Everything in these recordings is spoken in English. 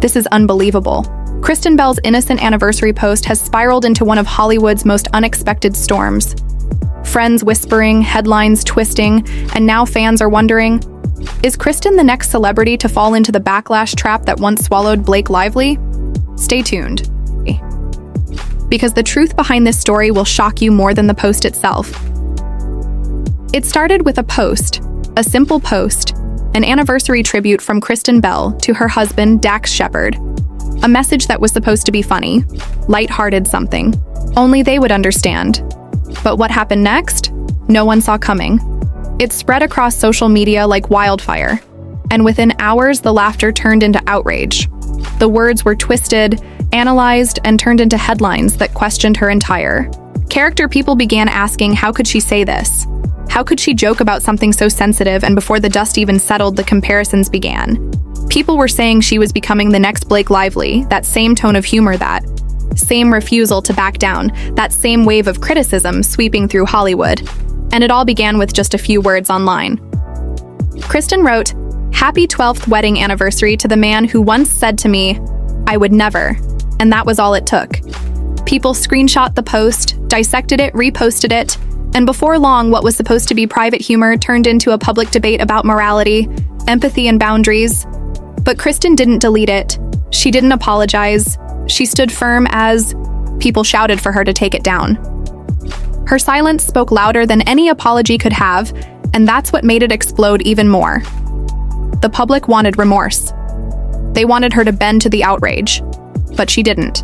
This is unbelievable. Kristen Bell's innocent anniversary post has spiraled into one of Hollywood's most unexpected storms. Friends whispering, headlines twisting, and now fans are wondering, is Kristen the next celebrity to fall into the backlash trap that once swallowed Blake Lively? Stay tuned, because the truth behind this story will shock you more than the post itself. It started with a simple post, an anniversary tribute from Kristen Bell to her husband, Dax Shepard. A message that was supposed to be funny, light-hearted something. Only they would understand. But what happened next? No one saw coming. It spread across social media like wildfire, and within hours the laughter turned into outrage. The words were twisted, analyzed, and turned into headlines that questioned her entire character. People began asking, how could she say this? How could she joke about something so sensitive? And before the dust even settled, the comparisons began. People were saying she was becoming the next Blake Lively, that same tone of humor, that same refusal to back down, that same wave of criticism sweeping through Hollywood. And it all began with just a few words online. Kristen wrote, "Happy 12th wedding anniversary to the man who once said to me, I would never." And that was all it took. People screenshot the post, dissected it, reposted it, and before long, what was supposed to be private humor turned into a public debate about morality, empathy, and boundaries. But Kristen didn't delete it. She didn't apologize. She stood firm as people shouted for her to take it down. Her silence spoke louder than any apology could have, and that's what made it explode even more. The public wanted remorse. They wanted her to bend to the outrage, but she didn't.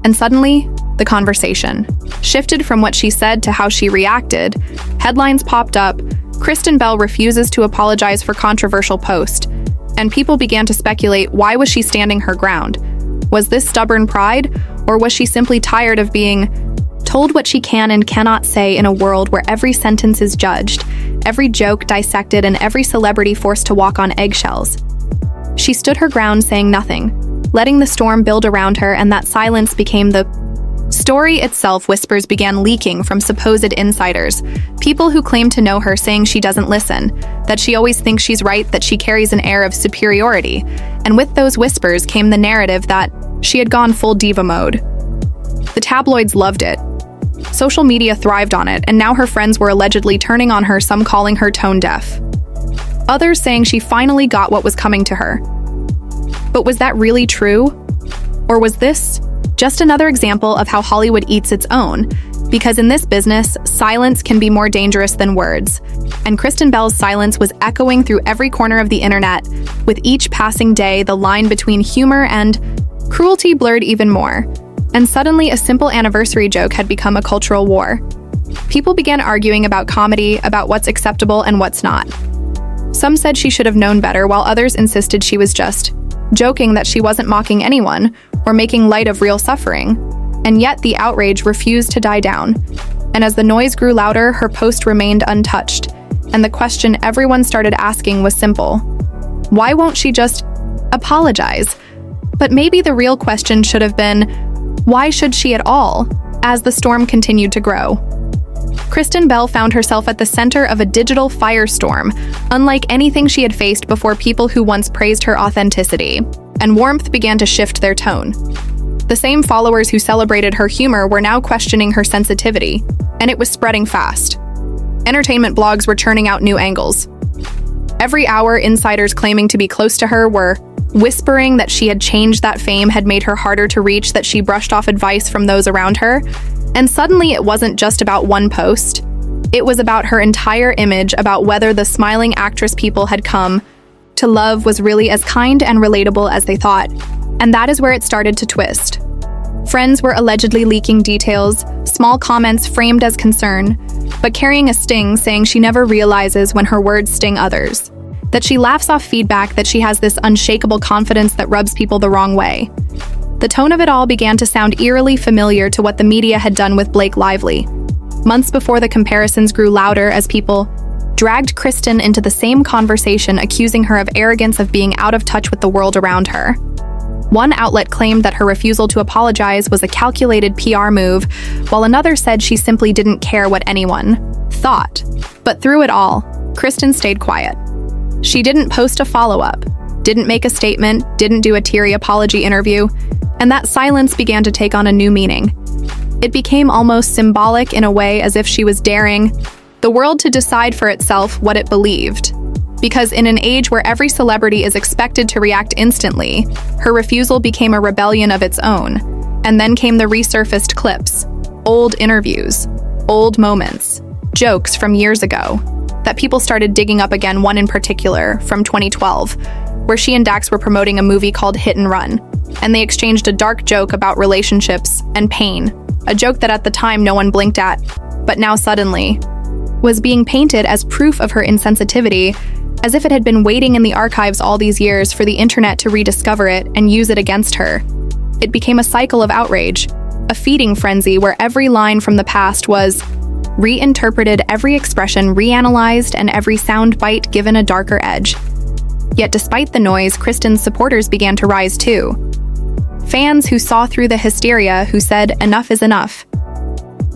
And suddenly, the conversation shifted from what she said to how she reacted. Headlines popped up, Kristen Bell refuses to apologize for controversial post, and people began to speculate, why was she standing her ground? Was this stubborn pride, or was she simply tired of being told what she can and cannot say in a world where every sentence is judged, every joke dissected, and every celebrity forced to walk on eggshells? She stood her ground, saying nothing, letting the storm build around her, and that silence became the story itself. Whispers began leaking from supposed insiders, people who claim to know her, saying she doesn't listen, that she always thinks she's right, that she carries an air of superiority. And with those whispers came the narrative that she had gone full diva mode. The tabloids loved it. Social media thrived on it, and now her friends were allegedly turning on her, some calling her tone deaf. Others saying she finally got what was coming to her. But was that really true? Or was this just another example of how Hollywood eats its own? Because in this business, silence can be more dangerous than words. And Kristen Bell's silence was echoing through every corner of the internet. With each passing day, the line between humor and cruelty blurred even more. And suddenly, a simple anniversary joke had become a cultural war. People began arguing about comedy, about what's acceptable and what's not. Some said she should have known better, while others insisted she was just joking, that she wasn't mocking anyone or making light of real suffering. And yet the outrage refused to die down. And as the noise grew louder, her post remained untouched. And the question everyone started asking was simple: why won't she just apologize? But maybe the real question should have been, why should she at all? As the storm continued to grow, Kristen Bell found herself at the center of a digital firestorm, unlike anything she had faced before. People who once praised her authenticity and warmth began to shift their tone. The same followers who celebrated her humor were now questioning her sensitivity, and it was spreading fast. Entertainment blogs were churning out new angles. Every hour, insiders claiming to be close to her were whispering that she had changed, that fame had made her harder to reach, that she brushed off advice from those around her. And suddenly it wasn't just about one post. It was about her entire image, about whether the smiling actress people had come to love was really as kind and relatable as they thought. And that is where it started to twist. Friends were allegedly leaking details, small comments framed as concern, but carrying a sting, saying she never realizes when her words sting others, that she laughs off feedback, that she has this unshakable confidence that rubs people the wrong way. The tone of it all began to sound eerily familiar to what the media had done with Blake Lively. Months before, the comparisons grew louder as people dragged Kristen into the same conversation, accusing her of arrogance, of being out of touch with the world around her. One outlet claimed that her refusal to apologize was a calculated PR move, while another said she simply didn't care what anyone thought. But through it all, Kristen stayed quiet. She didn't post a follow-up, didn't make a statement, didn't do a teary apology interview, and that silence began to take on a new meaning. It became almost symbolic in a way, as if she was daring the world to decide for itself what it believed. Because in an age where every celebrity is expected to react instantly, her refusal became a rebellion of its own. And then came the resurfaced clips, old interviews, old moments, jokes from years ago, that people started digging up again, one in particular from 2012, where she and Dax were promoting a movie called Hit and Run, and they exchanged a dark joke about relationships and pain, a joke that at the time no one blinked at, but now suddenly was being painted as proof of her insensitivity, as if it had been waiting in the archives all these years for the internet to rediscover it and use it against her. It became a cycle of outrage, a feeding frenzy where every line from the past was reinterpreted, every expression reanalyzed, and every soundbite given a darker edge. Yet despite the noise, Kristen's supporters began to rise too. Fans who saw through the hysteria, who said enough is enough,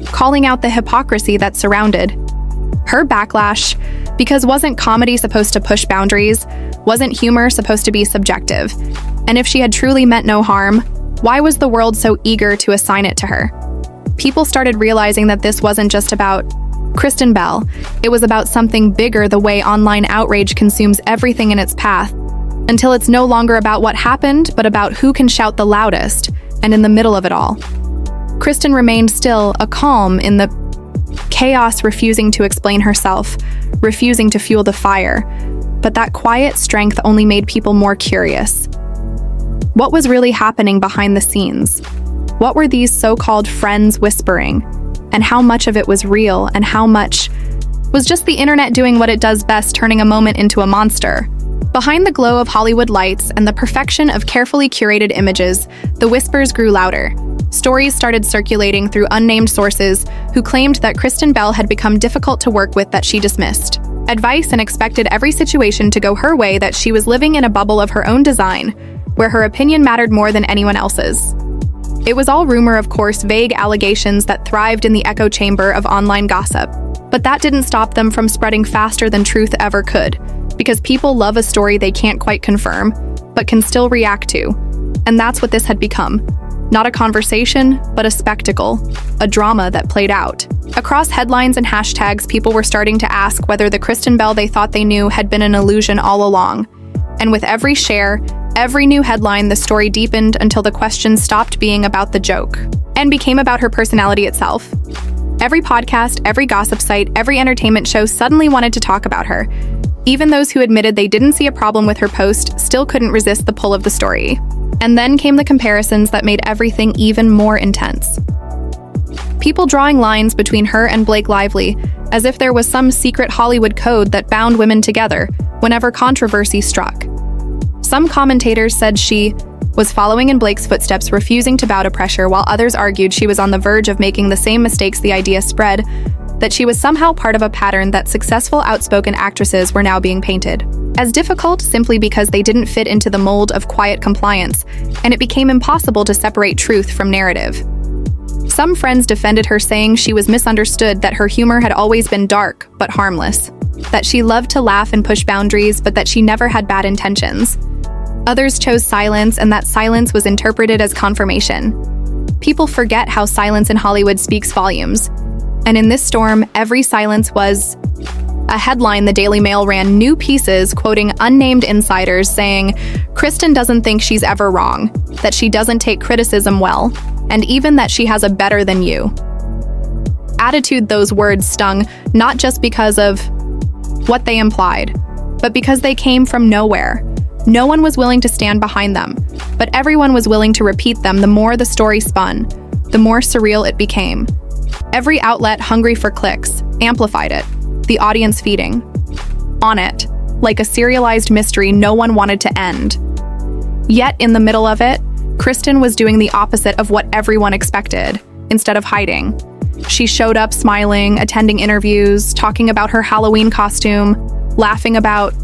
calling out the hypocrisy that surrounded her backlash, because wasn't comedy supposed to push boundaries? Wasn't humor supposed to be subjective? And if she had truly meant no harm, why was the world so eager to assign it to her? People started realizing that this wasn't just about Kristen Bell. It was about something bigger, the way online outrage consumes everything in its path, until it's no longer about what happened, but about who can shout the loudest. And in the middle of it all, Kristen remained still, a calm in the chaos, refusing to explain herself, refusing to fuel the fire. But that quiet strength only made people more curious. What was really happening behind the scenes? What were these so-called friends whispering? And how much of it was real, and how much was just the internet doing what it does best, turning a moment into a monster? Behind the glow of Hollywood lights and the perfection of carefully curated images, the whispers grew louder. Stories started circulating through unnamed sources who claimed that Kristen Bell had become difficult to work with, that she dismissed advice and expected every situation to go her way, that she was living in a bubble of her own design, where her opinion mattered more than anyone else's. It was all rumor, of course, vague allegations that thrived in the echo chamber of online gossip. But that didn't stop them from spreading faster than truth ever could, because people love a story they can't quite confirm, but can still react to. And that's what this had become. Not a conversation, but a spectacle, a drama that played out. Across headlines and hashtags, people were starting to ask whether the Kristen Bell they thought they knew had been an illusion all along. And with every share, every new headline, the story deepened until the question stopped being about the joke and became about her personality itself. Every podcast, every gossip site, every entertainment show suddenly wanted to talk about her. Even those who admitted they didn't see a problem with her post still couldn't resist the pull of the story. And then came the comparisons that made everything even more intense. People drawing lines between her and Blake Lively, as if there was some secret Hollywood code that bound women together whenever controversy struck. Some commentators said she was following in Blake's footsteps, refusing to bow to pressure, while others argued she was on the verge of making the same mistakes. The idea spread that she was somehow part of a pattern that successful, outspoken actresses were now being painted as difficult simply because they didn't fit into the mold of quiet compliance, and it became impossible to separate truth from narrative. Some friends defended her, saying she was misunderstood, that her humor had always been dark but harmless, that she loved to laugh and push boundaries, but that she never had bad intentions. Others chose silence, and that silence was interpreted as confirmation. People forget how silence in Hollywood speaks volumes. And in this storm, every silence was a headline. The Daily Mail ran new pieces quoting unnamed insiders saying, "Kristen doesn't think she's ever wrong, that she doesn't take criticism well, and even that she has a better than you." Attitude. Those words stung, not just because of what they implied, but because they came from nowhere. No one was willing to stand behind them, but everyone was willing to repeat them. The more the story spun, the more surreal it became. Every outlet, hungry for clicks, amplified it, the audience feeding on it, like a serialized mystery no one wanted to end. Yet in the middle of it, Kristen was doing the opposite of what everyone expected. Instead of hiding, she showed up smiling, attending interviews, talking about her Halloween costume, laughing about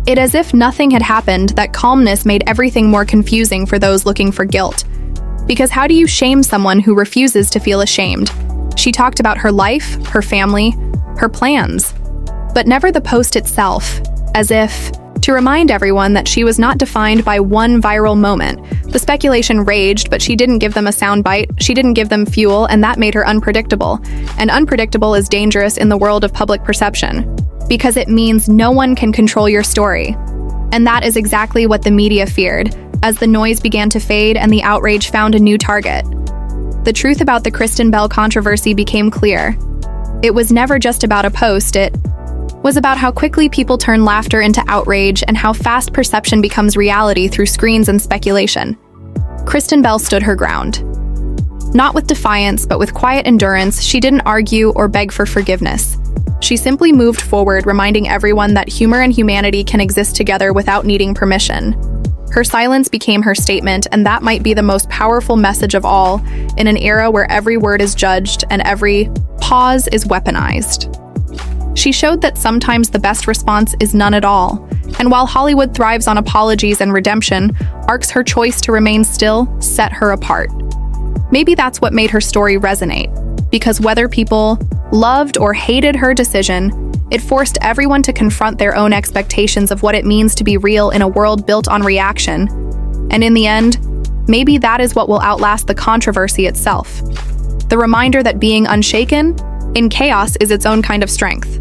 it as if nothing had happened. That calmness made everything more confusing for those looking for guilt. Because how do you shame someone who refuses to feel ashamed? She talked about her life, her family, her plans, but never the post itself, as if to remind everyone that she was not defined by one viral moment. The speculation raged, but she didn't give them a soundbite, she didn't give them fuel, and that made her unpredictable. And unpredictable is dangerous in the world of public perception, because it means no one can control your story. And that is exactly what the media feared, as the noise began to fade and the outrage found a new target. The truth about the Kristen Bell controversy became clear. It was never just about a post, it was about how quickly people turn laughter into outrage and how fast perception becomes reality through screens and speculation. Kristen Bell stood her ground. Not with defiance, but with quiet endurance, she didn't argue or beg for forgiveness. She simply moved forward, reminding everyone that humor and humanity can exist together without needing permission. Her silence became her statement, and that might be the most powerful message of all, in an era where every word is judged and every pause is weaponized. She showed that sometimes the best response is none at all, and while Hollywood thrives on apologies and redemption, ARC's her choice to remain still set her apart. Maybe that's what made her story resonate, because whether people loved or hated her decision, it forced everyone to confront their own expectations of what it means to be real in a world built on reaction. And in the end, maybe that is what will outlast the controversy itself. The reminder that being unshaken in chaos is its own kind of strength.